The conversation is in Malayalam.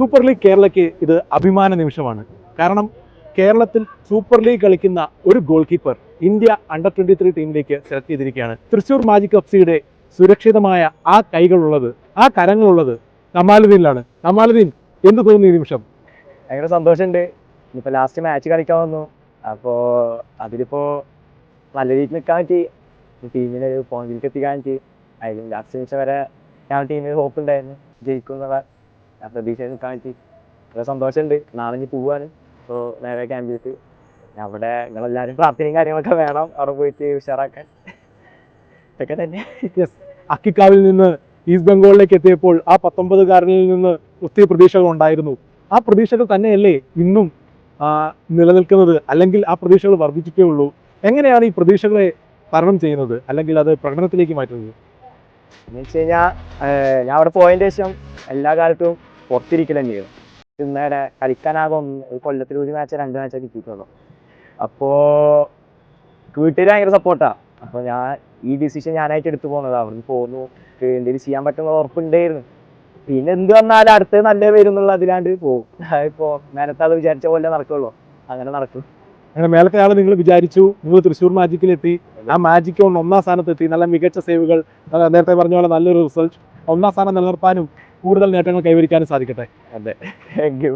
സൂപ്പർ ലീഗ് കേരളയ്ക്ക് ഇത് അഭിമാന നിമിഷമാണ്. കാരണം കേരളത്തിൽ സൂപ്പർ ലീഗ് കളിക്കുന്ന ഒരു ഗോൾ കീപ്പർ ഇന്ത്യ അണ്ടർ 23 ടീമിലേക്ക് സെലക്ട് ചെയ്തിരിക്കുകയാണ്. തൃശ്ശൂർ മാജിക് എഫ്സിയുടെ സുരക്ഷിതമായ ആ കൈകളുള്ളത്, ആ കരങ്ങളുള്ളത് കമാലുദ്ദീനിലാണ്. കമാലുദ്ദീൻ, എന്ത് തോന്നുന്നു ഈ നിമിഷം? ഭയങ്കര സന്തോഷമുണ്ട്. ഇനിയിപ്പോൾ ലാസ്റ്റ് മാച്ച് കളിക്കാൻ വന്നു. അപ്പോൾ അതിലിപ്പോൾ നല്ല രീതിയിൽ നിൽക്കാൻ പറ്റി, ടീമിനെ ഒരു പോയിന്റിലേക്ക് എത്തിക്കാൻ പറ്റി. അതിൽ ലാസ്റ്റ് നിമിഷം വരെ ഞങ്ങളുടെ ടീമിന് ഹോപ്പ് ഉണ്ടായിരുന്നു ജയിക്കും എന്നുള്ള പ്രതീക്ഷയിൽ നിൽക്കാൻ പറ്റി. വളരെ സന്തോഷമുണ്ട്. നാളെ ഇനി പോവാണ്. അപ്പോൾ നേരെ ക്യാമ്പിലേക്ക്. അവിടെ നിങ്ങളെല്ലാവരും പ്രാർത്ഥനയും കാര്യങ്ങളൊക്കെ വേണം അവിടെ പോയിട്ട് ഉഷാറാക്കാൻ. ഇതൊക്കെ തന്നെ. യെസ്, അക്കിക്കാവിൽ നിന്ന് ഈസ്റ്റ് ബംഗാളിലേക്ക് എത്തിയപ്പോൾ ആ 19കാരനിൽ നിന്ന് ഒത്തിരി പ്രതീക്ഷകൾ ഉണ്ടായിരുന്നു. ആ പ്രതീക്ഷകൾ തന്നെയല്ലേ ഇന്നും നിലനിൽക്കുന്നത്, അല്ലെങ്കിൽ ആ പ്രതീക്ഷകൾ വർദ്ധിച്ചിട്ടേ ഉള്ളൂ? എങ്ങനെയാണ് ഈ പ്രതീക്ഷകളെ തരണം ചെയ്യുന്നത്, അല്ലെങ്കിൽ അത് പ്രകടനത്തിലേക്ക് മാറ്റുന്നത്? എന്ന് വെച്ച് കഴിഞ്ഞാൽ ഞാൻ അവിടെ പോയതിന് ശേഷം എല്ലാ കാലത്തും പുറത്തിരിക്കൽ തന്നെയായിരുന്നു. ഇന്നേരെ കളിക്കാനാകും കൊല്ലത്തിൽ ഒരു മാച്ച് 2 മാച്ചൊക്കെ കിട്ടിയിട്ടുള്ളൂ. അപ്പോൾ വീട്ടുകാർ ഭയങ്കര സപ്പോർട്ടാണ്. അപ്പോൾ ഞാൻ ഈ ഡിസിഷൻ ഞാനായിട്ട് എടുത്തു പോകുന്നത്. അവിടുന്ന് പോന്നു, എന്തെങ്കിലും ചെയ്യാൻ പറ്റുന്ന ഉറപ്പുണ്ടായിരുന്നു. പിന്നെ എന്ത് വന്നാലും അടുത്തത് നല്ല വരും എന്നുള്ള അതിലാണ്ട് പോകും. ഇപ്പോൾ നേരത്തെ അത് വിചാരിച്ച പോലെ നടക്കുള്ളൂ, അങ്ങനെ നടക്കും. അങ്ങനെ മേലത്തെ ആൾ നിങ്ങൾ വിചാരിച്ചു, നിങ്ങൾ തൃശ്ശൂർ മാജിക്കിലെത്തി, ആ മാജിക്ക് കൊണ്ട് 1ാം സ്ഥാനത്തെത്തി, നല്ല മികച്ച സേവുകൾ, നേരത്തെ പറഞ്ഞ പോലെ നല്ലൊരു റിസൾട്ട്, 1ാം സ്ഥാനം നിലനിർത്താനും കൂടുതൽ നേട്ടങ്ങൾ കൈവരിക്കാനും സാധിക്കട്ടെ. അതെ, താങ്ക് യു.